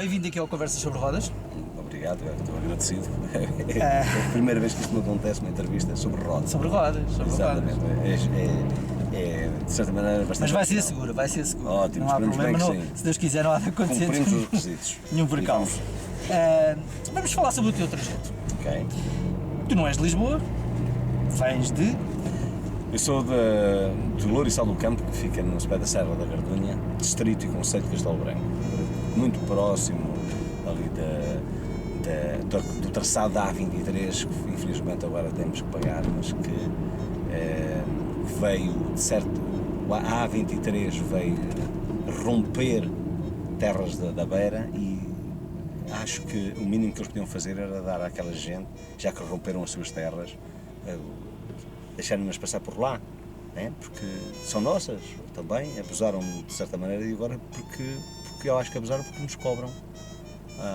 bem-vindo aqui ao Conversas sobre Rodas. Obrigado, estou agradecido. É a primeira vez que isto me acontece, uma entrevista sobre rodas. Sobre rodas, sobre Exatamente. rodas. É, de certa maneira, bastante... Mas vai ser seguro, vai ser seguro. Ótimo, não há esperemos problema, bem que não, se Deus quiser não há de acontecer Cumprimos os requisitos. nenhum percalço. Vamos falar sobre o teu trajeto. Ok. Tu não és de Lisboa, vens de... Eu sou de Louriçal do Campo, que fica no pé da Serra da Gardunha, distrito e concelho de Castelo Branco. Muito próximo ali do traçado da A23, que infelizmente agora temos que pagar, mas que veio, de certo, a A23 veio romper terras da beira e acho que o mínimo que eles podiam fazer era dar àquela gente, já que romperam as suas terras, deixarem-nas passar por lá, né? Porque são nossas também, abusaram de certa maneira e agora porque eu acho que abusaram porque nos cobram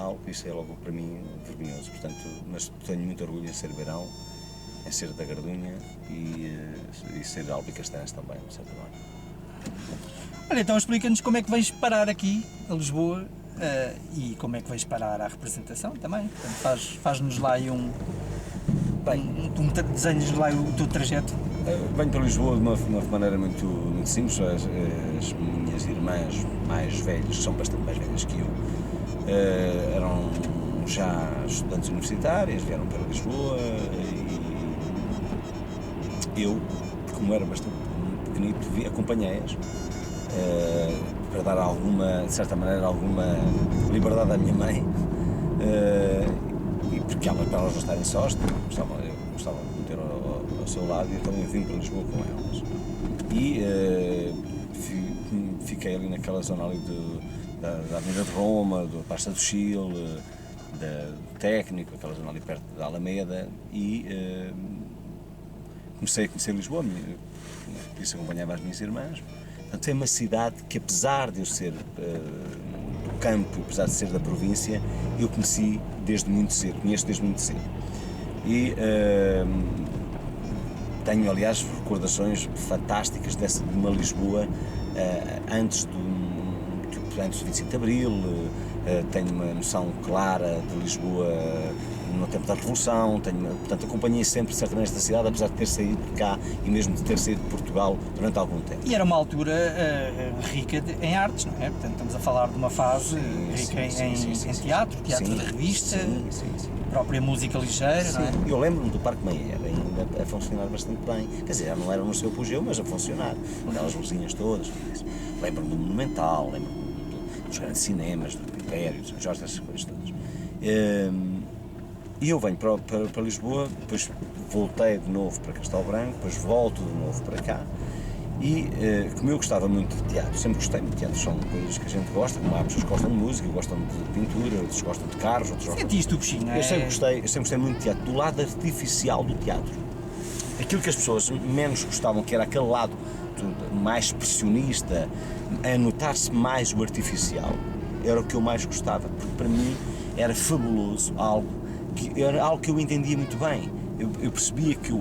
algo, isso é logo para mim vergonhoso, portanto, mas tenho muito orgulho em ser beirão, em ser da Gardunha e ser albicastense também, de certa maneira. Olha, então explica-nos como é que vais parar aqui a Lisboa e como é que vais parar à representação também. Portanto, faz-nos lá aí desenhas lá o teu trajeto. Venho para Lisboa de uma maneira muito simples. As minhas irmãs mais velhas, que são bastante mais velhas que eu, eram já estudantes universitárias, vieram para Lisboa e eu, como era bastante pequenito, acompanhei-as para dar alguma, de certa maneira, alguma liberdade à minha mãe, e porque para elas não estarem sós, eu gostava de meter ao seu lado, e então eu vim para Lisboa com elas. E fiquei ali naquela zona ali da Avenida de Roma, da Pasta do Chile, do Técnico, aquela zona ali perto da Alameda, e comecei a conhecer Lisboa, isso acompanhava as minhas irmãs. Portanto, é uma cidade que, apesar de eu ser do campo, apesar de ser da província, eu conheço desde muito cedo. E tenho, aliás, recordações fantásticas de uma Lisboa antes do 25 de Abril, tenho uma noção clara de Lisboa no tempo da Revolução, portanto acompanhei sempre certamente esta cidade, apesar de ter saído de cá e mesmo de ter saído de Portugal durante algum tempo. E era uma altura rica em artes, não é? Portanto estamos a falar de uma fase rica em teatro de revista, própria música ligeira, não é? Eu lembro-me do Parque Mayer ainda a funcionar bastante bem, quer dizer, já não era no seu apogeu, mas a funcionar, com aquelas luzinhas todas, lembro-me do Monumental, lembro-me dos grandes cinemas, do Império, dos Jorge, essas coisas todas. E eu venho para Lisboa, depois voltei de novo para Castelo Branco, depois volto de novo para cá e como eu gostava muito de teatro, sempre gostei muito de teatro, são coisas que a gente gosta, como há pessoas que gostam de música, gostam de pintura, outros gostam de carros, outros gostam... Sentiste o bichinho, não é? Eu sempre gostei muito de teatro, do lado artificial do teatro. Aquilo que as pessoas menos gostavam, que era aquele lado mais expressionista, a notar-se mais o artificial, era o que eu mais gostava, porque para mim era fabuloso, era algo que eu entendia muito bem. Eu percebia que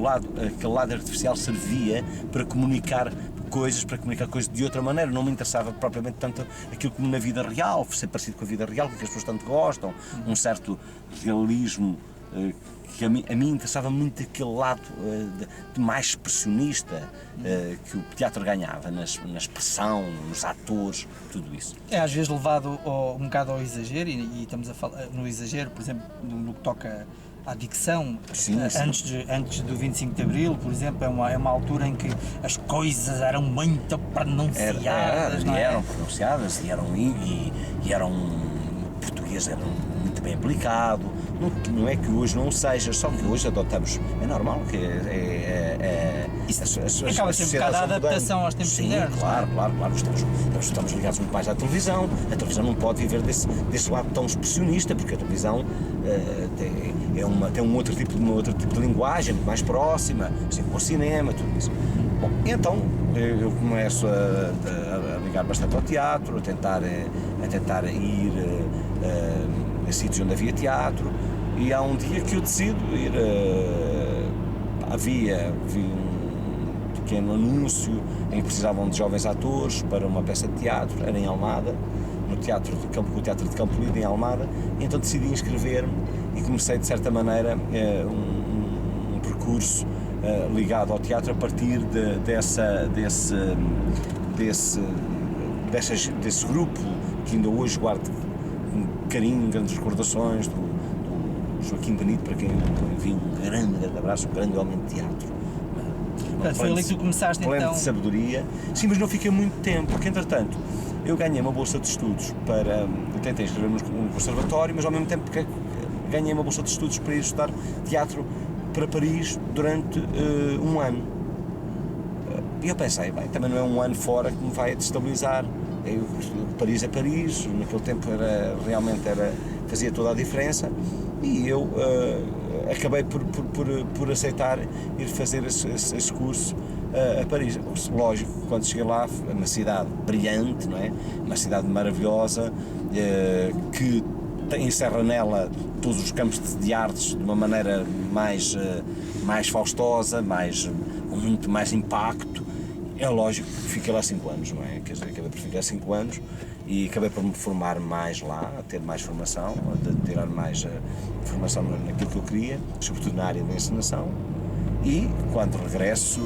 aquele lado artificial servia para comunicar coisas de outra maneira, não me interessava propriamente tanto aquilo como na vida real, ser parecido com a vida real, que as pessoas tanto gostam, um certo realismo que a mim interessava muito aquele lado de mais expressionista que o teatro ganhava, na expressão, nos atores, tudo isso. É às vezes levado um bocado ao exagero e estamos a falar no exagero, por exemplo, no que toca à dicção. Sim. Antes do 25 de Abril, por exemplo, é uma altura em que as coisas eram muito pronunciadas, não é? Eram pronunciadas e eram português, eram muito bem aplicado. Não é que hoje não seja, só que hoje adotamos, é normal que acaba sempre um bocado a adaptação aos tempos modernos. Claro, estamos ligados muito mais à televisão, a televisão não pode viver desse lado tão expressionista, porque a televisão tem um outro tipo de linguagem, muito mais próxima, assim como o cinema, tudo isso. Bom, então eu começo a ligar bastante ao teatro, a tentar ir a sítios onde havia teatro, e há um dia que eu decido ir vi um pequeno anúncio em que precisavam de jovens atores para uma peça de teatro, era em Almada, no Teatro de Campo, o Teatro de Campo Lido, em Almada, e então decidi inscrever-me e comecei, de certa maneira, um percurso ligado ao teatro a partir desse grupo que ainda hoje guardo com carinho, grandes recordações do Joaquim Benito, para quem eu envio um grande abraço, um grande homem de teatro. Portanto, foi ali que tu começaste pleno então. de sabedoria. Sim, mas não fiquei muito tempo, porque entretanto eu ganhei uma bolsa de estudos para. Eu tentei inscrever-me no conservatório, mas ao mesmo tempo que ganhei uma bolsa de estudos para ir estudar teatro para Paris durante um ano. E eu pensei, bem, também não é um ano fora que me vai destabilizar. Paris é Paris, naquele tempo fazia toda a diferença, e eu acabei por aceitar ir fazer esse curso a Paris. Lógico, quando cheguei lá, uma cidade brilhante, não é? Uma cidade maravilhosa, que encerra nela todos os campos de artes de uma maneira mais faustosa, com muito mais impacto. É lógico que fiquei lá 5 anos, não é? Quer dizer, acabei por ficar 5 anos e acabei por me formar mais lá, a ter mais formação, a tirar mais formação naquilo que eu queria, sobretudo na área da encenação. E quando regresso,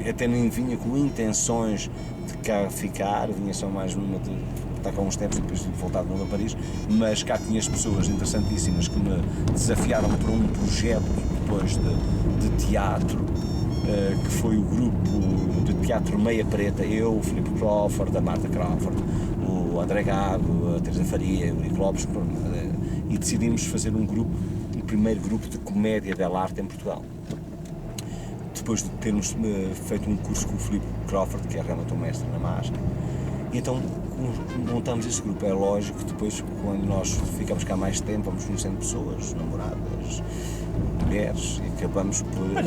até nem vinha com intenções de cá ficar, vinha só mais numa de estar cá uns tempos e depois de voltar de novo a Paris, mas cá tinha as pessoas interessantíssimas que me desafiaram para um projeto depois de teatro, que foi o grupo de teatro Meia Preta, eu, o Filipe Crawford, a Marta Crawford, o André Gago, a Teresa Faria, o Eurico Lopes, e decidimos fazer um primeiro grupo de comédia dell'arte em Portugal. Depois de termos feito um curso com o Filipe Crawford, que é realmente um mestre na máscara, e então montamos esse grupo. É lógico que depois, quando nós ficamos cá mais tempo, vamos conhecendo pessoas, namoradas, mulheres, e acabamos por a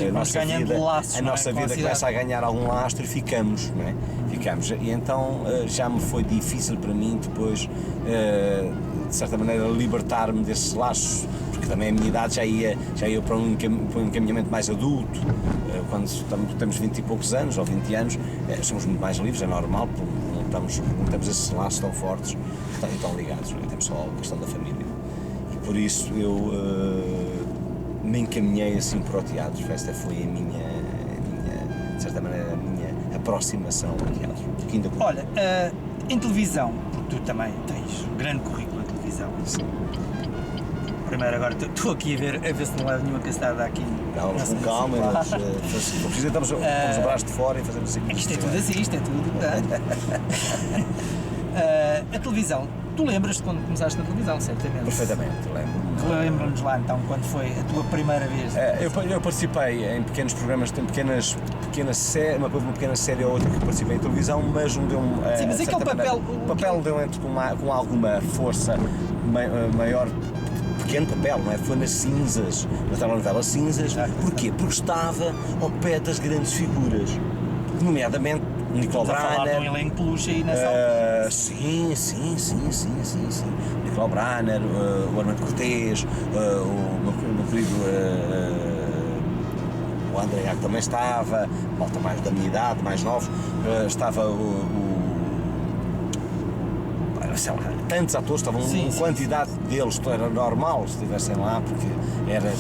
nossa vida começa a ganhar algum lastro e ficamos, não é? E então já me foi difícil para mim depois, de certa maneira, libertar-me desses laços, porque também a minha idade já ia para um encaminhamento mais adulto. Quando temos 20 e poucos anos ou 20 anos, somos muito mais livres, é normal, não temos esses laços tão fortes e tão ligados, não é? Temos só a questão da família. E por isso eu me encaminhei assim para o teatro. Esta foi a minha, de certa maneira, a minha aproximação ao teatro. Olha, em televisão, porque tu também tens um grande currículo em televisão. Sim. Primeiro, agora estou aqui a ver se não leva nenhuma castada aqui. Não, vamos com calma, estamos o braço de fora e fazemos assim. Isto é tudo assim, isto é tudo. A televisão, tu lembras-te quando começaste na televisão, certamente? Perfeitamente, lembro. Lembra-nos lá então, quando foi a tua primeira vez? Eu participei em pequenos programas, uma pequena série ou outra que participei em televisão, mas não deu Sim, mas aquele papel... O papel deu com alguma força maior. Pequeno papel, não é? Foi nas Cinzas, na telenovela Cinzas. Porquê? Porque estava ao pé das grandes figuras, nomeadamente o Nicolau Braner. Estás a falar de um elenco peluche aí nessa altura? Sim. Nicolau Braner, o Armando Cortês, o meu querido o André Gago também estava, malta mais da minha idade, mais novos, estava sei lá, tantos atores, estavam uma quantidade deles, era normal se estivessem lá, porque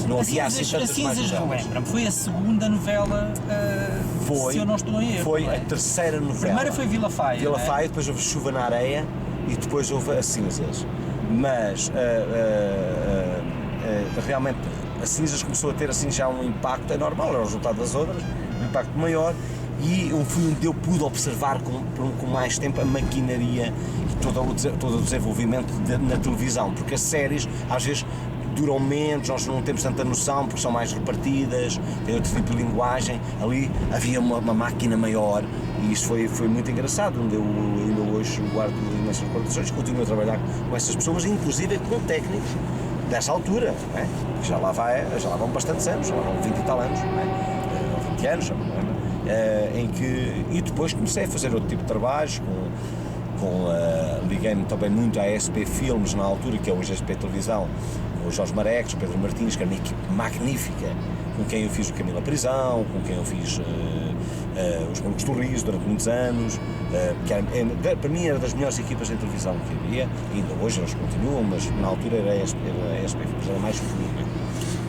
não havia assim tantas mais novelas. Relembra-me, foi a segunda novela, se eu não estou em erro. Foi a terceira novela. A primeira foi Vila Faia. Vila Faia, depois houve Chuva na Areia e depois houve as Cinzas. Mas realmente as Cinzas começou a ter assim já um impacto, é normal, era o resultado das outras, um impacto maior. E foi onde eu pude observar com mais tempo a maquinaria e todo o desenvolvimento na televisão, porque as séries às vezes duram menos, nós não temos tanta noção porque são mais repartidas, têm outro tipo de linguagem. Ali havia uma máquina maior e isso foi muito engraçado, onde eu ainda hoje guardo imensas recordações, continuo a trabalhar com essas pessoas, inclusive com técnicos dessa altura, não é? Já lá vão bastantes anos, já lá vão 20 e tal anos, não é? 20 anos, não é? E depois comecei a fazer outro tipo de trabalhos, liguei-me também muito à SP Filmes na altura, que é hoje a SP Televisão, com o Jorge Marecos, o Pedro Martins, que era uma equipe magnífica, com quem eu fiz o Camila Prisão, com quem eu fiz os Malucos do Riso durante muitos anos, que para mim era das melhores equipas de televisão que havia, e ainda hoje eles continuam, mas na altura era a SPF, mas era mais feminina.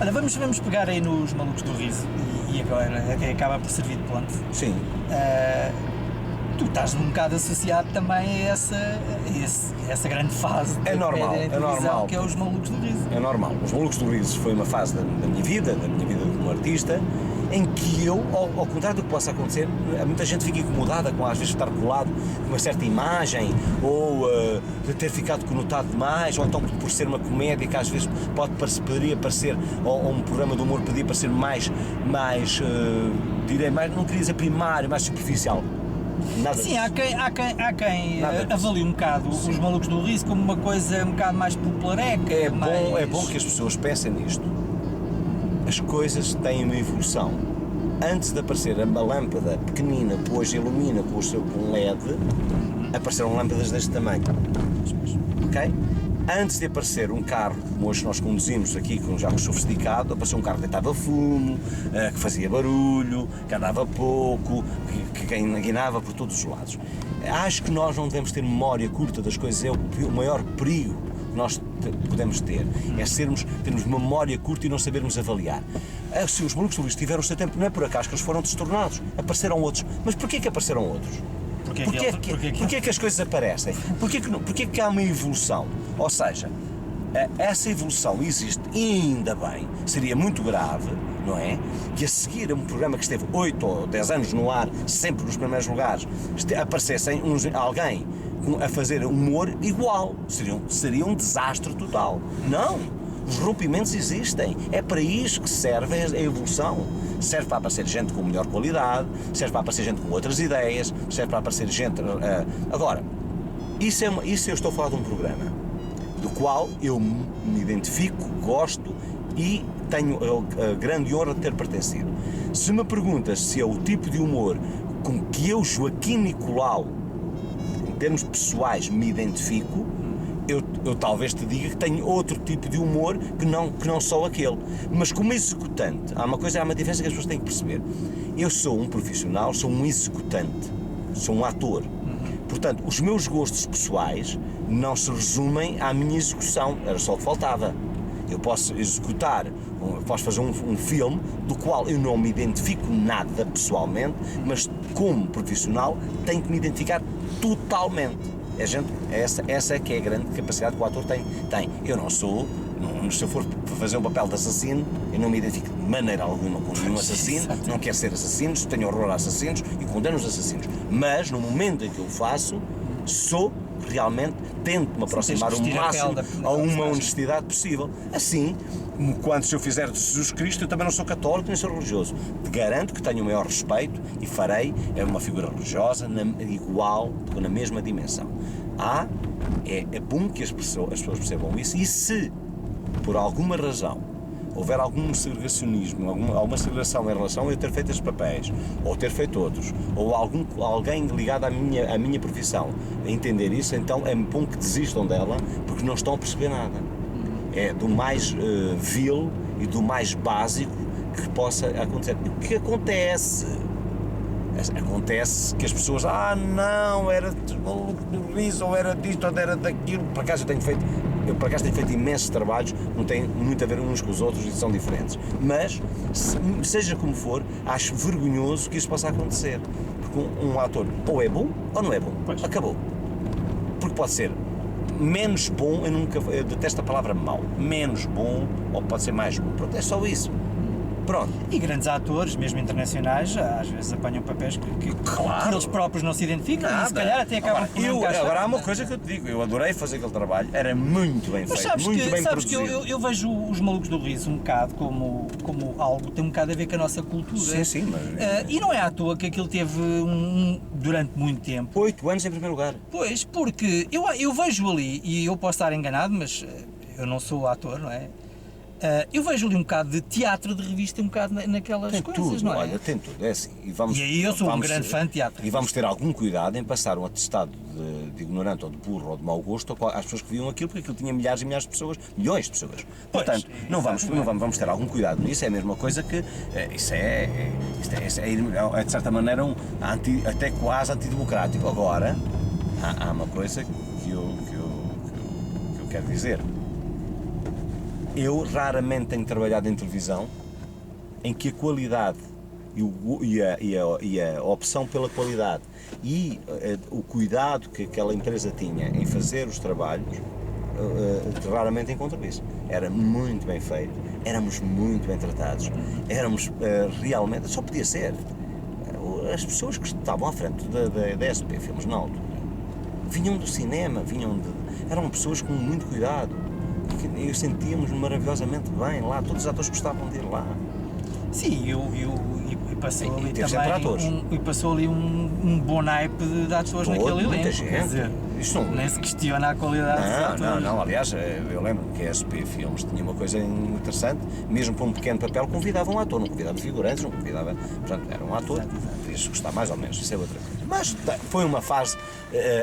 Olha, vamos pegar aí nos Malucos do Riso, e agora que acaba por servir de ponte. Sim. Tu estás um bocado associado também a essa grande fase É normal, da televisão, é normal. que é os Malucos do Riso. É normal. Os Malucos do Riso foi uma fase da minha vida como artista, em que eu, ao contrário do que possa acontecer, muita gente fica incomodada com às vezes estar colado com uma certa imagem, ou de ter ficado conotado demais, ou então por ser uma comédia que às vezes poderia parecer, ou um programa de humor poderia parecer mais direi, mais, não queria dizer primário, mais superficial. Nada Sim, disso. há quem avalie um bocado os Malucos do Riso como uma coisa um bocado mais populareca. É bom que as pessoas pensem nisto. As coisas têm uma evolução. Antes de aparecer uma lâmpada pequenina que hoje ilumina com um LED, apareceram lâmpadas deste tamanho. Ok? Antes de aparecer um carro, como hoje nós conduzimos aqui com já sofisticado, apareceu um carro que deitava fumo, que fazia barulho, que andava pouco, que guinava por todos os lados. Acho que nós não devemos ter memória curta das coisas, é o maior perigo que nós podemos ter, termos memória curta e não sabermos avaliar. Se os Malucos do Riso tiveram o seu tempo, não é por acaso que eles foram destornados, apareceram outros. Mas porquê que apareceram outros? Porquê que as coisas aparecem? Porquê que há uma evolução? Ou seja, essa evolução existe e ainda bem, seria muito grave, não é? Que a seguir a um programa que esteve 8 ou 10 anos no ar, sempre nos primeiros lugares, aparecessem alguém a fazer humor igual. Seria um desastre total. Não! Os rompimentos existem, é para isso que serve a evolução. Serve para aparecer gente com melhor qualidade, serve para aparecer gente com outras ideias, serve para aparecer gente... Agora, isso eu estou a falar de um programa do qual eu me identifico, gosto e tenho a grande honra de ter pertencido. Se me perguntas se é o tipo de humor com que eu, Joaquim Nicolau, em termos pessoais, me identifico, eu talvez te diga que tenho outro tipo de humor que não só aquele. Mas como executante, há uma diferença que as pessoas têm que perceber. Eu sou um profissional, sou um executante, sou um ator. Portanto, os meus gostos pessoais não se resumem à minha execução, era só o que faltava. Eu posso posso fazer um filme do qual eu não me identifico nada pessoalmente, mas como profissional tenho que me identificar totalmente. Essa é que é a grande capacidade que o ator tem. Eu não sou, se eu for fazer um papel de assassino, eu não me identifico de maneira alguma com nenhum assassino, não quero ser assassino, tenho horror a assassinos e condeno os assassinos. Mas no momento em que eu faço, realmente tento-me aproximar o máximo a uma honestidade possível. Assim, se eu fizer de Jesus Cristo, eu também não sou católico nem sou religioso. Te garanto que tenho o maior respeito e farei uma figura religiosa igual, na mesma dimensão. É bom que as pessoas percebam isso, e se por alguma razão houver algum segregacionismo, alguma segregação em relação a eu ter feito estes papéis, ou ter feito outros, ou alguém ligado à minha profissão a entender isso, então é bom que desistam dela, porque não estão a perceber nada. É do mais vil e do mais básico que possa acontecer. O que acontece? Acontece que as pessoas, não, era do riso, ou era disto, ou era daquilo. Por acaso eu tenho feito imensos trabalhos, não têm muito a ver uns com os outros e são diferentes. Mas, seja como for, acho vergonhoso que isso possa acontecer. Porque um ator ou é bom ou não é bom. Pois. Acabou. Porque pode ser menos bom, eu detesto a palavra mau, menos bom, ou pode ser mais bom. Pronto, é só isso. Pronto. E grandes atores, mesmo internacionais, às vezes apanham papéis que eles próprios não se identificam e se calhar até acabam por não encaixar. Agora há uma coisa que eu te digo, eu adorei fazer aquele trabalho, era muito bem feito, muito bem produzido. Que eu vejo os Malucos do Riso um bocado como algo que tem um bocado a ver com a nossa cultura. Sim, mas... E não é à toa que aquilo teve durante muito tempo. 8 anos em primeiro lugar. Pois, porque eu vejo ali, e eu posso estar enganado, mas eu não sou ator, não é? Eu vejo ali um bocado de teatro de revista, um bocado naquelas Tem coisas, tudo, não é? olha, tem tudo, é assim. E aí eu sou um grande fã de teatro. E vamos ter algum cuidado em passar um atestado de ignorante ou de burro ou de mau gosto às pessoas que viam aquilo, porque aquilo tinha milhares e milhares de pessoas, milhões de pessoas. Portanto, vamos ter algum cuidado nisso, é a mesma coisa que isso é de certa maneira até quase antidemocrático. Agora, há uma coisa que eu quero dizer. Eu raramente tenho trabalhado em televisão em que a qualidade e a opção pela qualidade e o cuidado que aquela empresa tinha em fazer os trabalhos, raramente encontro isso. Era muito bem feito, éramos muito bem tratados, éramos realmente, só podia ser. As pessoas que estavam à frente da SP Filmes na altura vinham do cinema, eram pessoas com muito cuidado. E sentíamos maravilhosamente bem lá, todos os atores gostavam de ir lá. Sim, e passou ali teve sempre atores. E passou ali um bom naipe de atores naquele elenco. Muita gente. Quer dizer, nem se questiona a qualidade dos atores. Não, aliás, eu lembro que a SP Filmes tinha uma coisa interessante, mesmo para um pequeno papel convidava um ator, não convidava figurantes, não convidava, portanto, era um ator, podias gostar mais ou menos, isso é outra coisa. Mas foi uma fase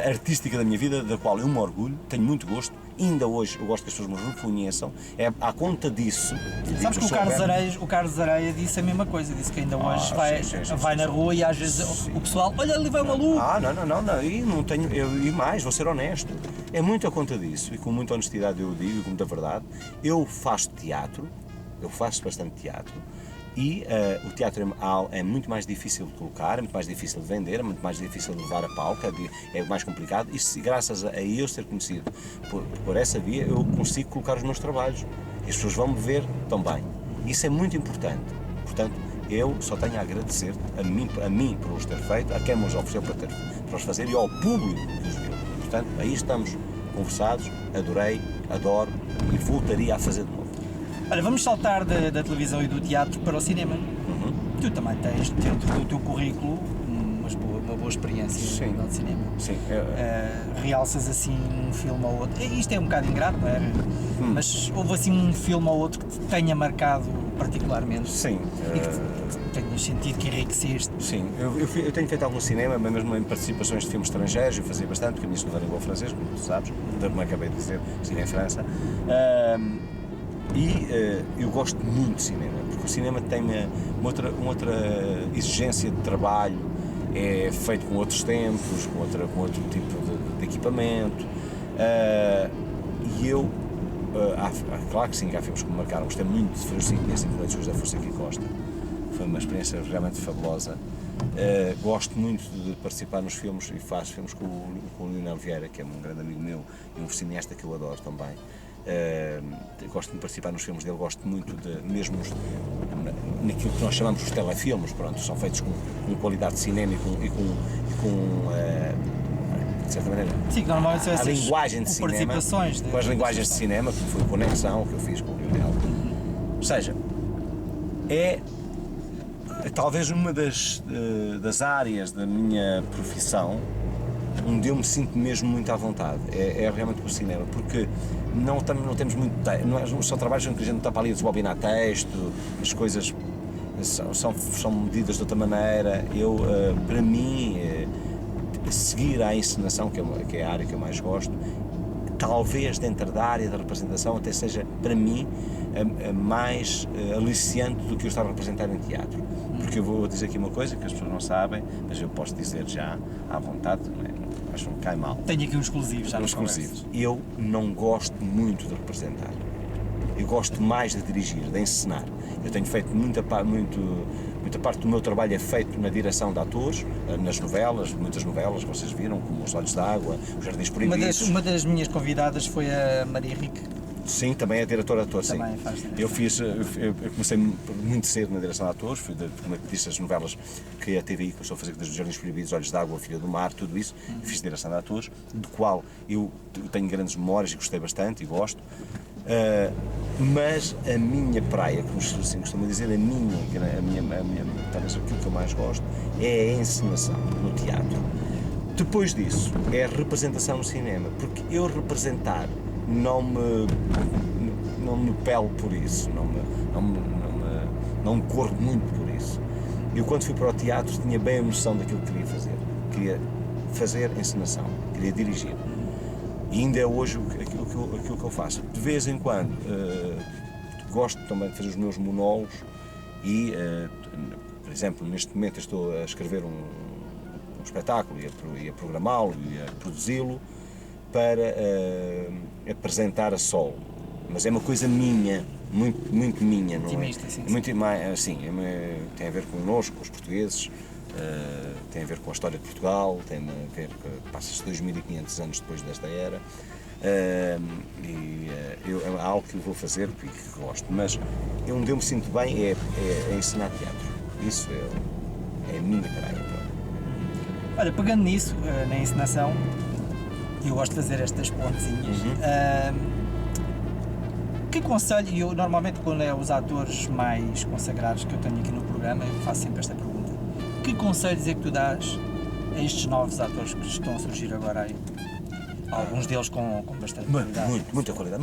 artística da minha vida, da qual eu me orgulho, tenho muito gosto, ainda hoje eu gosto que as pessoas me reconheçam, é à conta disso. Sabes que o Carlos Areia disse a mesma coisa, disse que ainda hoje vai na rua e às vezes o pessoal, olha ali vai o maluco. Não, e não tenho, e mais, vou ser honesto, é muito a conta disso, e com muita honestidade eu digo, e com muita verdade, eu faço teatro, eu faço bastante teatro, e o teatro é muito mais difícil de colocar, é muito mais difícil de vender, é muito mais difícil de levar a palco, é mais complicado, e graças a eu ser conhecido por essa via, eu consigo colocar os meus trabalhos, e as pessoas vão me ver também. Isso é muito importante. Portanto, eu só tenho a agradecer a mim por os ter feito, a quem me os ofereceu para os fazer e ao público que os viu. Portanto, aí estamos conversados, adorei, adoro e voltaria a fazer de novo. Olha, vamos saltar da televisão e do teatro para o cinema. Tu também tens dentro do teu currículo uma boa experiência no de cinema. Sim. Realças assim um filme ou outro. Isto é um bocado ingrato, não é? Mas houve assim um filme ou outro que te tenha marcado particularmente? Sim. E que tenhas sentido que enriqueceste? Sim. Eu tenho feito algum cinema, mas mesmo em participações de filmes estrangeiros, eu fazia bastante, porque a minha segunda língua é francês, como tu sabes, como acabei de dizer, estive em França. Eu gosto muito de cinema, porque o cinema tem uma outra exigência de trabalho, é feito com outros tempos, com outro tipo de equipamento, claro que sim, há filmes que me marcaram, gostei muito de fazer o 5 Noites da Força Aqui Costa, foi uma experiência realmente fabulosa. Gosto muito de participar nos filmes e faço filmes com o Lionel Vieira, que é um grande amigo meu e um cineasta que eu adoro também. Gosto de participar nos filmes dele, gosto muito mesmo naquilo que nós chamamos os telefilmes, pronto, são feitos com qualidade de cinema e com de certa maneira, sim, normalmente são a linguagem de cinema, com as linguagens de cinema, como foi a Conexão que eu fiz com o Lionel. Ou seja, é talvez uma das áreas da minha profissão onde eu me sinto mesmo muito à vontade, é realmente com o cinema, porque não temos muito tempo, não são trabalhos em que a gente está para ali a desbobinar texto, as coisas são medidas de outra maneira. Para mim, seguir a encenação, que é a área que eu mais gosto, talvez dentro da área da representação até seja, para mim, mais aliciante do que eu estar a representar em teatro. Porque eu vou dizer aqui uma coisa que as pessoas não sabem, mas eu posso dizer já à vontade, não é? Acho que não cai mal. Tenho aqui um exclusivo já. Eu não gosto muito de representar. Eu gosto mais de dirigir, de encenar. Eu tenho feito muita parte do meu trabalho é feito na direção de atores, nas novelas, muitas novelas, vocês viram, como Os Olhos d'Água, Os Jardins Proibidos. Uma das minhas convidadas foi a Maria Henrique. Sim, também é diretora de atores, sim. Eu comecei muito cedo na direção de atores, como disse, as novelas que a TVI começou a fazer, desde Os Jardins Proibidos, Olhos d'Água, Filha do Mar, tudo isso, fiz direção de atores, do qual eu tenho grandes memórias e gostei bastante e gosto. Mas a minha praia, como assim costumo dizer, talvez aquilo que eu mais gosto é a encenação no teatro. Depois disso, é a representação no cinema, porque eu representar não me pelo por isso, não me corro muito por isso. Eu, quando fui para o teatro, tinha bem a noção daquilo que queria fazer. Queria fazer encenação, queria dirigir. E ainda é hoje aquilo que eu faço. De vez em quando gosto também de fazer os meus monólogos e, por exemplo, neste momento estou a escrever um espetáculo e a programá-lo e a produzi-lo para apresentar a solo. Mas é uma coisa minha, muito minha, não é? Sim. Muito mais, assim, tem a ver connosco, com os portugueses, tem a ver com a história de Portugal, tem a ver que passa-se 2500 anos depois desta era, é algo que eu vou fazer e que gosto, mas onde eu me sinto bem é ensinar teatro. Isso é a minha praia. Olha, pegando nisso, na encenação, eu gosto de fazer estas pontezinhas. Que conselho, e eu normalmente quando é os atores mais consagrados que eu tenho aqui no programa, eu faço sempre esta pergunta: que conselhos é que tu dás a estes novos atores que estão a surgir agora aí? Alguns deles com bastante qualidade. Muita qualidade.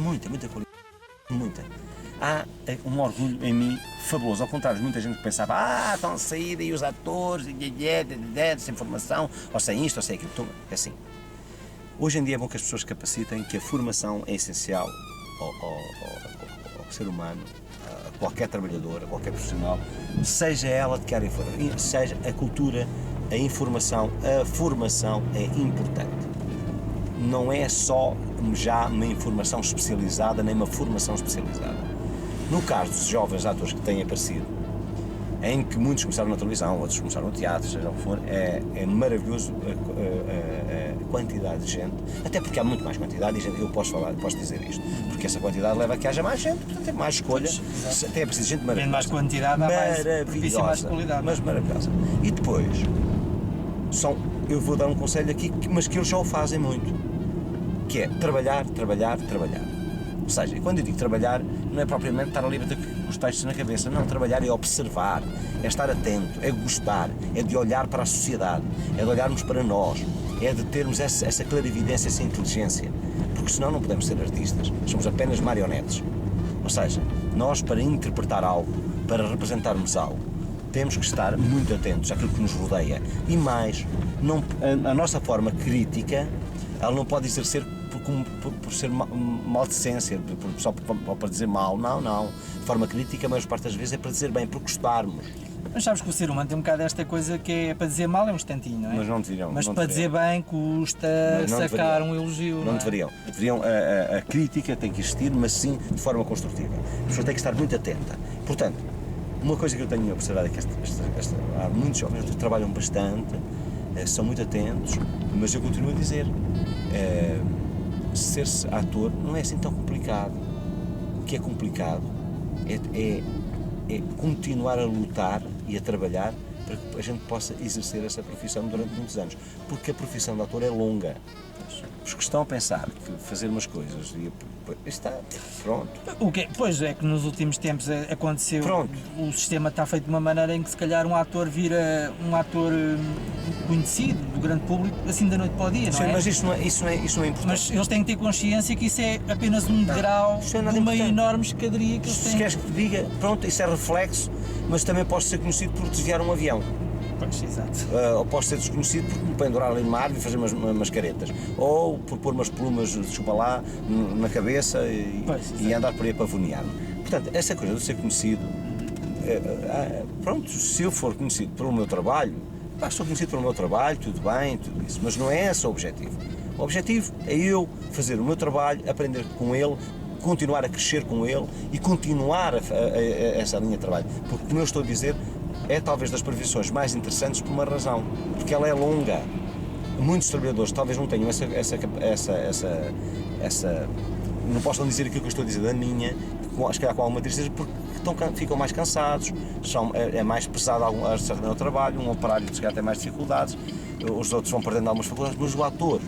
Há um orgulho em mim fabuloso, ao contrário de muita gente que pensava estão a sair aí os atores, sem formação, ou sem isto, ou sem aquilo. É assim, hoje em dia é bom que as pessoas capacitem que a formação é essencial ao ser humano, a qualquer trabalhador, a qualquer profissional, seja ela de que área for, seja a cultura, a informação, a formação é importante. Não é só já uma informação especializada, nem uma formação especializada. No caso dos jovens atores que têm aparecido, em que muitos começaram na televisão, outros começaram no teatro, seja o que for, é maravilhoso a quantidade de gente, até porque há muito mais quantidade e gente, eu posso dizer isto, porque essa quantidade leva a que haja mais gente, portanto tem mais escolha, até é preciso gente maravilhosa. Tem mais quantidade, há mais qualidade. Mas maravilhosa. E depois, eu vou dar um conselho aqui, mas que eles já o fazem muito, que é trabalhar. Ou seja, quando eu digo trabalhar, não é propriamente estar ali a bater os textos na cabeça, não, trabalhar é observar, é estar atento, é gostar, é de olhar para a sociedade, é de olharmos para nós, é de termos essa clarividência, essa inteligência, porque senão não podemos ser artistas, somos apenas marionetes. Ou seja, nós para interpretar algo, para representarmos algo, temos que estar muito atentos àquilo que nos rodeia e mais, a nossa forma crítica, ela não pode exercer por ser maldecência, só para dizer mal, não. De forma crítica, a maior parte das vezes é para dizer bem, por gostarmos. Mas sabes que o ser humano tem um bocado esta coisa que é para dizer mal é um instantinho, não é? Mas não deveriam. Mas para dizer bem custa sacar um elogio. Não deveriam. A crítica tem que existir, mas sim de forma construtiva. A pessoa tem que estar muito atenta. Portanto, uma coisa que eu tenho observado é que há muitos jovens que trabalham bastante, são muito atentos, mas eu continuo a dizer, ser-se ator não é assim tão complicado. O que é complicado é continuar a lutar e a trabalhar para que a gente possa exercer essa profissão durante muitos anos, porque a profissão de ator é longa. Os que estão a pensar que fazer umas coisas e está pronto. Pois é que nos últimos tempos aconteceu, o sistema está feito de uma maneira em que se calhar um ator vira um ator conhecido do grande público assim da noite para o dia, não é? Sim, mas isso não é importante. Mas eles têm que ter consciência que isso é apenas um degrau de uma enorme escadaria que eles têm. Se queres que te diga, pronto, isso é reflexo, mas também posso ser conhecido por desviar um avião. Pois, exato. Ou posso ser desconhecido por me pendurar ali numa árvore e fazer umas caretas. Ou por pôr umas plumas de chupa lá na cabeça e andar por aí a pavonear-me. Portanto, essa coisa de ser conhecido, pronto, se eu for conhecido pelo meu trabalho, sou conhecido pelo meu trabalho, tudo bem, tudo isso, mas não é esse o objetivo. O objetivo é eu fazer o meu trabalho, aprender com ele, continuar a crescer com ele e continuar essa linha de trabalho. Porque, como eu estou a dizer, é talvez das profissões mais interessantes por uma razão, porque ela é longa. Muitos trabalhadores talvez não tenham não possam dizer aquilo que eu estou a dizer da minha, se calhar com alguma tristeza, porque ficam mais cansados, é mais pesado a certa trabalho, um operário se calhar tem mais dificuldades, os outros vão perdendo algumas faculdades, mas o ator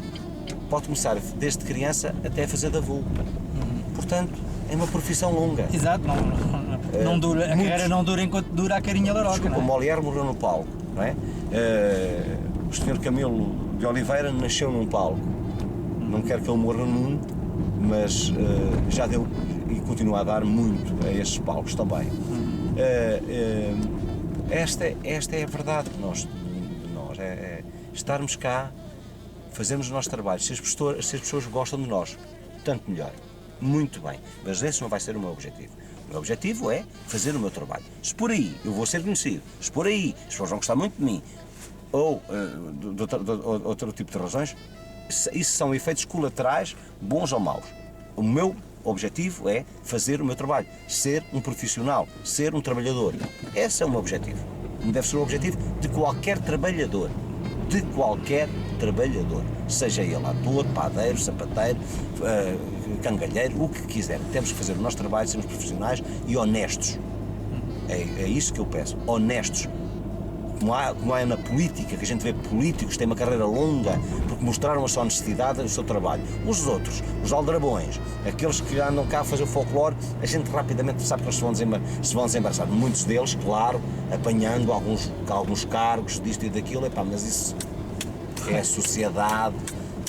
pode começar desde criança até a fazer de avô. Portanto, é uma profissão longa. Exato, não dura, a carreira não dura enquanto dura a carinha laroca. Desculpa, o Molière morreu no palco, não é? O Sr. Camilo de Oliveira nasceu num palco. Não quero que ele morra num, mas já deu e continuo a dar muito a estes palcos também. Esta é a verdade de nós, é estarmos cá, fazermos o nosso trabalho. Se as pessoas gostam de nós, tanto melhor, muito bem, mas esse não vai ser o meu objetivo. O meu objetivo é fazer o meu trabalho. Se por aí eu vou ser conhecido, se por aí as pessoas vão gostar muito de mim, ou de outro tipo de razões, isso são efeitos colaterais, bons ou maus. O meu objetivo é fazer o meu trabalho, ser um profissional, ser um trabalhador. Esse é o meu objetivo. Deve ser o objetivo de qualquer trabalhador. De qualquer trabalhador. Seja ele ator, padeiro, sapateiro, cangalheiro, o que quiser. Temos que fazer o nosso trabalho, sermos profissionais e honestos. É isso que eu peço. Honestos. Como há na política, que a gente vê políticos que têm uma carreira longa porque mostraram a sua honestidade no seu trabalho. Os outros, os aldrabões, aqueles que andam cá a fazer o folclore, a gente rapidamente sabe que eles se vão desembaraçar. Muitos deles, claro, apanhando alguns cargos disto e daquilo, mas isso é a sociedade,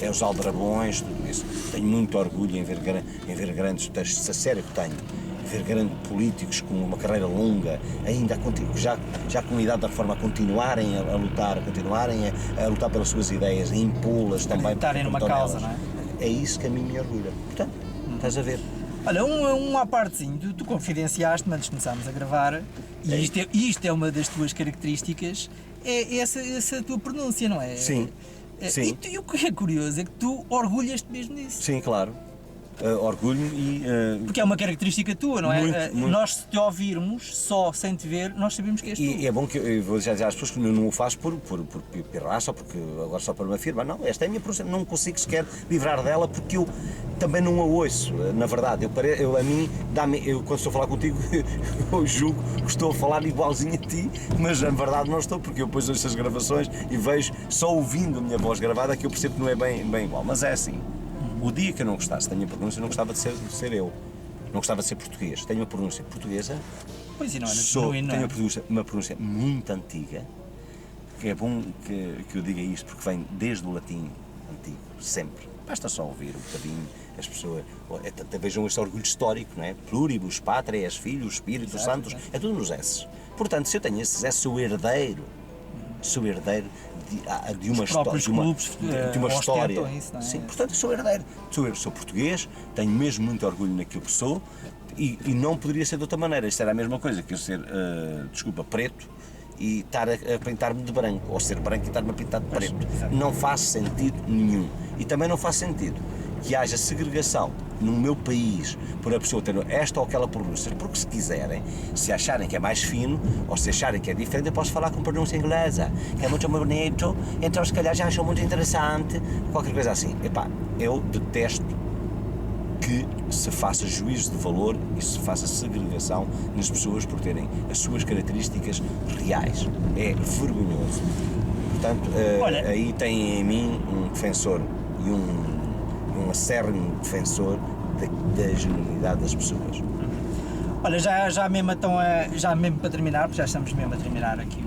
é os aldrabões, tudo isso. Tenho muito orgulho em ver grandes textos, a sério que tenho. Ver grandes políticos com uma carreira longa, ainda já com a idade da reforma, a continuarem a lutar, a lutar pelas suas ideias, a impô-las também. Estarem numa causa, não é? É isso que a mim me orgulha. Portanto, estás a ver. Olha, um à partezinho, tu confidenciaste-me antes de começarmos a gravar, e isto é uma das tuas características, é essa tua pronúncia, não é? Sim. Sim. E o que é curioso é que tu orgulhas-te mesmo disso. Sim, claro. Orgulho e... Porque é uma característica tua, não é? Muito. Nós, se te ouvirmos, só sem te ver, nós sabemos que és tu. E é bom que eu vou dizer às pessoas que não o faço por pirraça ou porque agora só para me afirmar. Não, esta é a minha pronúncia, não consigo sequer livrar dela porque eu também não a ouço. Na verdade, quando estou a falar contigo, eu julgo que estou a falar igualzinho a ti, mas na verdade não estou, porque eu depois ouço as gravações e vejo, só ouvindo a minha voz gravada, que eu percebo que não é bem igual. Mas é assim. O dia que eu não gostasse da minha pronúncia, eu não gostava de ser eu. Não gostava de ser português. Tenho uma pronúncia portuguesa. Pois, e não é genuíno, tenho uma pronúncia muito antiga, que é bom que eu diga isto, porque vem desde o latim antigo, sempre. Basta só ouvir um bocadinho as pessoas, até vejam este orgulho histórico, não é? Pluribus, pátrias, filhos, espíritos, santos, é tudo nos S. Portanto, se eu tenho esses S, sou herdeiro de uma história, de uma história. Isso, não é? Sim, portanto, sou herdeiro. Sou português, tenho mesmo muito orgulho naquilo que sou e não poderia ser de outra maneira. Isto era a mesma coisa que eu ser, preto e estar a pintar-me de branco, ou ser branco e estar-me a pintar de preto. Não faz sentido nenhum. E também não faz sentido que haja segregação no meu país por a pessoa ter esta ou aquela pronúncia, porque se quiserem, se acharem que é mais fino, ou se acharem que é diferente, eu posso falar com pronúncia inglesa, que é muito bonito, então se calhar já acham muito interessante, qualquer coisa assim. Eu detesto que se faça juízo de valor e se faça segregação nas pessoas por terem as suas características reais. É vergonhoso. Portanto, aí tem em mim um defensor e um acérrimo defensor da genuinidade das pessoas. Olha, já mesmo para terminar, porque já estamos mesmo a terminar aqui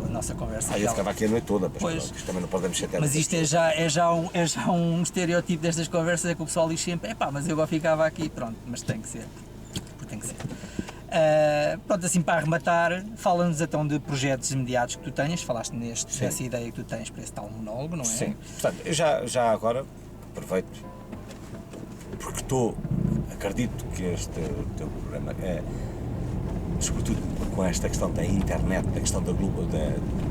a nossa conversa. Eu ficava aqui a noite toda, pois, isto também não podemos chatear. Mas isto é já um estereótipo destas conversas, é que o pessoal diz sempre, mas eu agora ficava aqui, pronto, mas tem que ser. Pronto, assim para arrematar, fala-nos então de projetos imediatos que tu tenhas, falaste dessa ideia que tu tens para esse tal monólogo, não é? Sim, portanto, eu já agora aproveito, porque acredito que este teu programa é, sobretudo com esta questão da internet, da questão da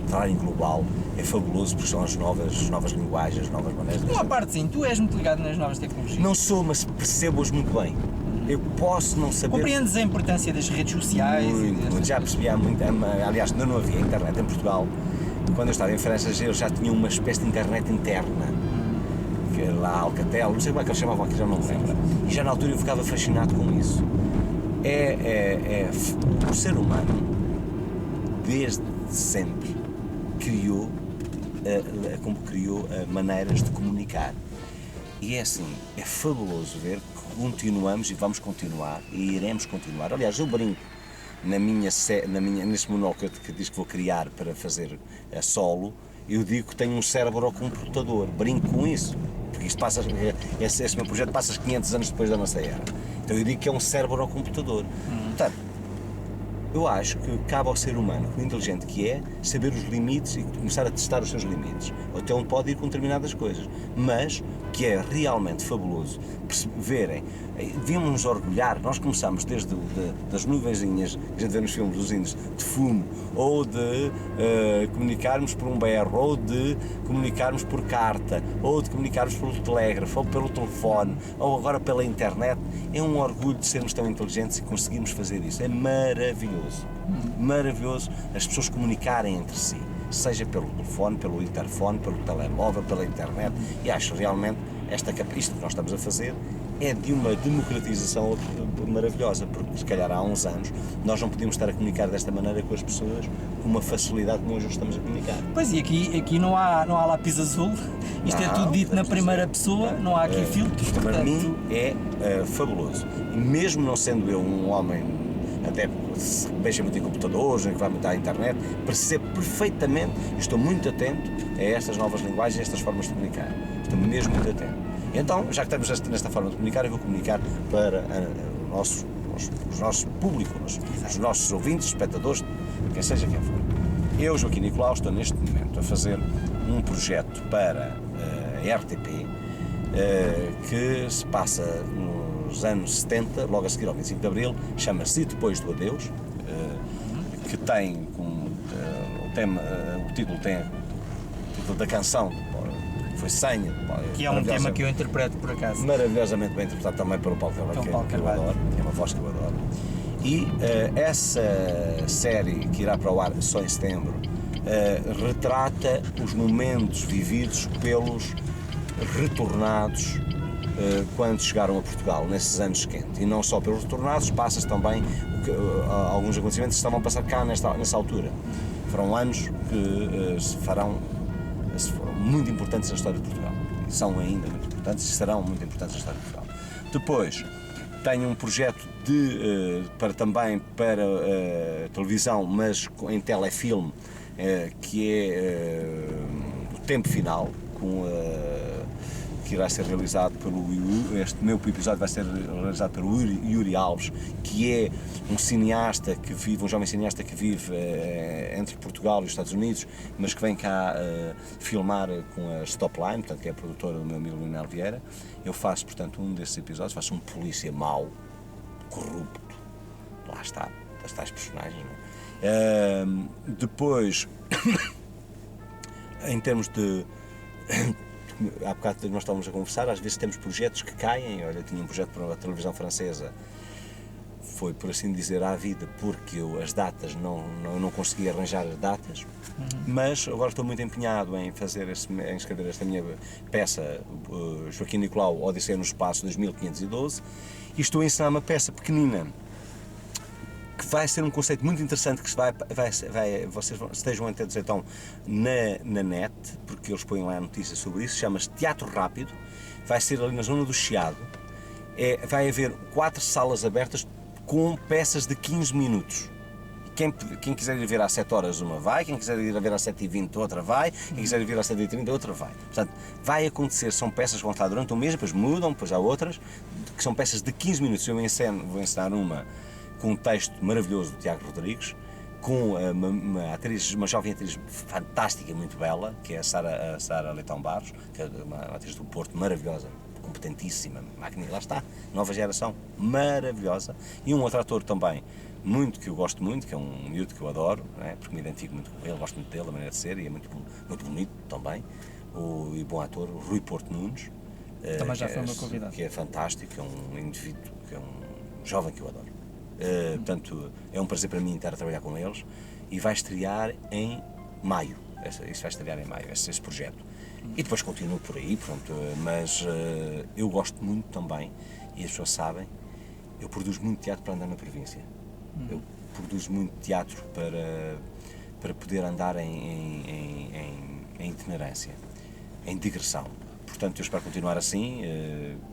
trabalho global, é fabuloso, porque são as novas linguagens, as novas maneiras de... Uma parte sim, tu és muito ligado nas novas tecnologias. Não sou, mas percebo-as muito bem. Eu posso não saber... Compreendes a importância das redes sociais? Muito, já percebi há muito. Aliás, não havia internet em Portugal. Quando eu estava em França, eu já tinha uma espécie de internet interna. Que era lá Alcatel, não sei como é que eles chamavam aqui, já não me lembro. E já na altura eu ficava fascinado com isso. O ser humano, desde sempre, criou maneiras de comunicar. E é assim, é fabuloso ver que continuamos e vamos continuar e iremos continuar. Aliás, eu brinco nesse monólogo que diz que vou criar para fazer a solo, eu digo que tenho um cérebro ao computador, brinco com isso, porque isto esse meu projeto passa 500 anos depois da nossa era. Então eu digo que é um cérebro ao computador. Portanto, eu acho que cabe ao ser humano, o inteligente que é, saber os limites e começar a testar os seus limites, até onde pode ir com determinadas coisas, mas que é realmente fabuloso verem, devíamos nos orgulhar, nós começamos desde das nuvenzinhas que a gente vê nos filmes dos índios, de fumo, ou de comunicarmos por um berro, ou de comunicarmos por carta, ou de comunicarmos pelo telégrafo, ou pelo telefone, ou agora pela internet. É um orgulho de sermos tão inteligentes e conseguirmos fazer isso, é maravilhoso, maravilhoso as pessoas comunicarem entre si, seja pelo telefone, pelo interfone, pelo telemóvel, pela internet, e acho realmente isto que nós estamos a fazer é de uma democratização maravilhosa, porque se calhar há uns anos nós não podíamos estar a comunicar desta maneira com as pessoas com uma facilidade como hoje estamos a comunicar. Pois, e aqui não há lápis azul, isto é tudo dito na primeira pessoa, não há aqui filtros. Para mim é fabuloso, e mesmo não sendo eu um homem até que mexe muito em computadores, que vai muito à internet, percebo perfeitamente e estou muito atento a estas novas linguagens, a estas formas de comunicar. Estou mesmo muito atento. Então, já que estamos nesta forma de comunicar, eu vou comunicar para o nosso público, os nossos ouvintes, espectadores, quem seja quem for. Eu, Joaquim Nicolau, estou neste momento a fazer um projeto para a RTP que se passa nos anos 70, logo a seguir ao 25 de Abril, chama-se Depois do Adeus, que tem como o título da canção, foi senha. Que é um tema que eu interpreto por acaso. Maravilhosamente bem interpretado também pelo Paulo Carvalho, que eu adoro, é uma voz que eu adoro. E essa série que irá para o ar só em setembro retrata os momentos vividos pelos retornados quando chegaram a Portugal, nesses anos quentes. E não só pelos retornados, passa-se também alguns acontecimentos que estavam a passar cá nessa altura. Foram anos que foram muito importantes na história de Portugal. E são ainda muito importantes e serão muito importantes na história de Portugal. Depois, tenho um projeto também para televisão, mas em telefilme, que é O Tempo Final, que irá ser realizado pelo este meu episódio vai ser realizado pelo Yuri Alves, que é um jovem cineasta que vive entre Portugal e os Estados Unidos, mas que vem cá filmar com a Stopline, portanto, que é a produtora do meu amigo Leonel Vieira. Eu faço, portanto, um desses episódios, faço um polícia mau, corrupto, lá está, das tais personagens, não é? Depois, em termos de... Há bocado nós estávamos a conversar, às vezes temos projetos que caem. Olha, tinha um projeto para a televisão francesa, foi, por assim dizer, à vida, porque eu as datas não consegui arranjar as datas, mas agora estou muito empenhado em escrever esta minha peça, Joaquim Nicolau, Odisseia no Espaço 2512, e estou a ensinar uma peça pequenina, que vai ser um conceito muito interessante, que vocês estejam atentos então na net, porque eles põem lá a notícia sobre isso, chama-se Teatro Rápido, vai ser ali na zona do Chiado, vai haver 4 salas abertas com peças de 15 minutos. Quem quiser ir ver às 7 horas uma vai, quem quiser ir a ver às 7h20 outra vai, quem quiser ir ver às 7h30 outra vai. Portanto, vai acontecer, são peças que vão estar durante um mês, depois mudam, depois há outras, que são peças de 15 minutos. Eu vou ensinar uma com um texto maravilhoso do Tiago Rodrigues, com uma jovem atriz fantástica, muito bela, que é a Sara Leitão Barros, que é uma atriz do Porto maravilhosa, competentíssima, magnífica, lá está, nova geração, maravilhosa, e um outro ator também, que eu gosto muito, que é um miúdo que eu adoro, né, porque me identifico muito com ele, gosto muito dele, da maneira de ser, e é muito bonito também, e bom ator, o Rui Porto Nunes, também já foi o meu convidado, que é fantástico, é um indivíduo, que é um jovem que eu adoro. Portanto, é um prazer para mim estar a trabalhar com eles, e vai estrear em maio, isso vai estrear em maio, esse projeto, e depois continuo por aí, pronto, mas eu gosto muito também, e as pessoas sabem, eu produzo muito teatro para andar na província, eu produzo muito teatro para poder andar em itinerância, em digressão. Portanto, eu espero continuar assim,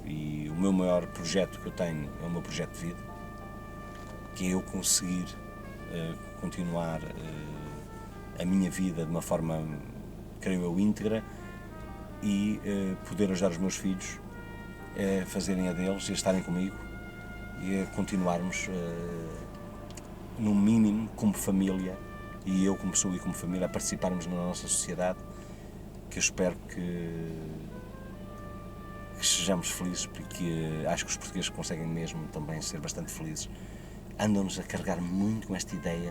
e o meu maior projeto que eu tenho é o meu projeto de vida, que é eu conseguir continuar a minha vida de uma forma, creio eu, íntegra, e poder ajudar os meus filhos a fazerem a deles e a estarem comigo e a continuarmos, no mínimo, como família, e eu como pessoa e como família, a participarmos na nossa sociedade, que eu espero que sejamos felizes, porque acho que os portugueses conseguem mesmo também ser bastante felizes. Andam-nos a carregar muito com esta ideia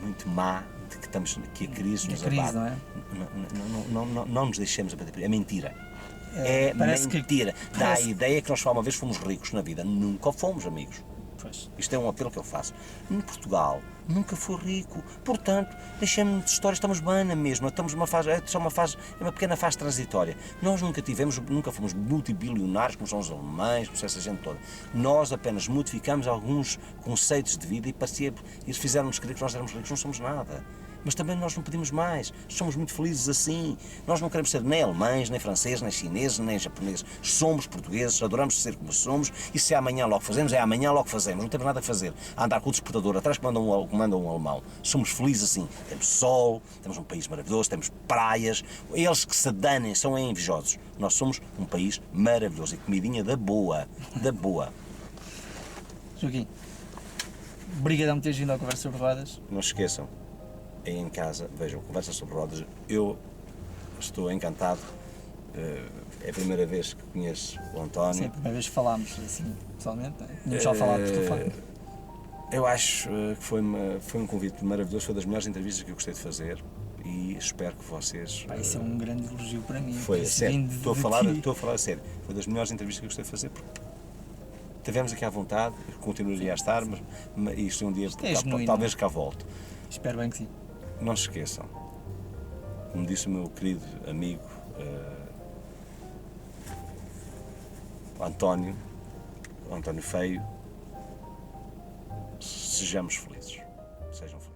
muito má de que, que a crise nos abate. Não é? Não nos deixemos abater por isso. É mentira. Parece mentira. Que, Dá a parece... ideia que nós uma vez fomos ricos na vida. Nunca fomos, amigos. Pois. Isto é um apelo que eu faço. Em Portugal nunca foi rico, portanto, deixemos-nos de história, estamos bem na mesma, estamos numa fase, é uma pequena fase transitória. Nós nunca fomos multibilionários, como são os alemães, como essa gente toda. Nós apenas modificamos alguns conceitos de vida e eles fizeram-nos crer que nós éramos ricos, não somos nada. Mas também nós não pedimos mais, somos muito felizes assim. Nós não queremos ser nem alemães, nem franceses, nem chineses, nem japoneses. Somos portugueses, adoramos ser como somos e se é amanhã logo fazemos, é amanhã logo fazemos. Não temos nada a fazer. A andar com o despertador atrás que manda um alemão. Somos felizes assim. Temos sol, temos um país maravilhoso, temos praias. Eles que se danem são invejosos. Nós somos um país maravilhoso e comidinha da boa, da boa. Joaquim, obrigadão por teres vindo à Conversa sobre Rodas. Não se esqueçam. Aí em casa, vejam, Conversa sobre Rodas, eu estou encantado, é a primeira vez que conheço o António. Sim, a primeira vez que falámos assim, pessoalmente, tínhamos já falado por telefone. Eu acho que foi um convite maravilhoso, foi das melhores entrevistas que eu gostei de fazer e espero que vocês... Pá, isso é um grande elogio para mim. Foi, a sério, estou a falar a sério, foi das melhores entrevistas que eu gostei de fazer, porque estivemos aqui à vontade, continuaria a estar, mas isto um dia, talvez cá volte. Espero bem que sim. Não se esqueçam, como disse o meu querido amigo António Feio, sejamos felizes, sejam felizes.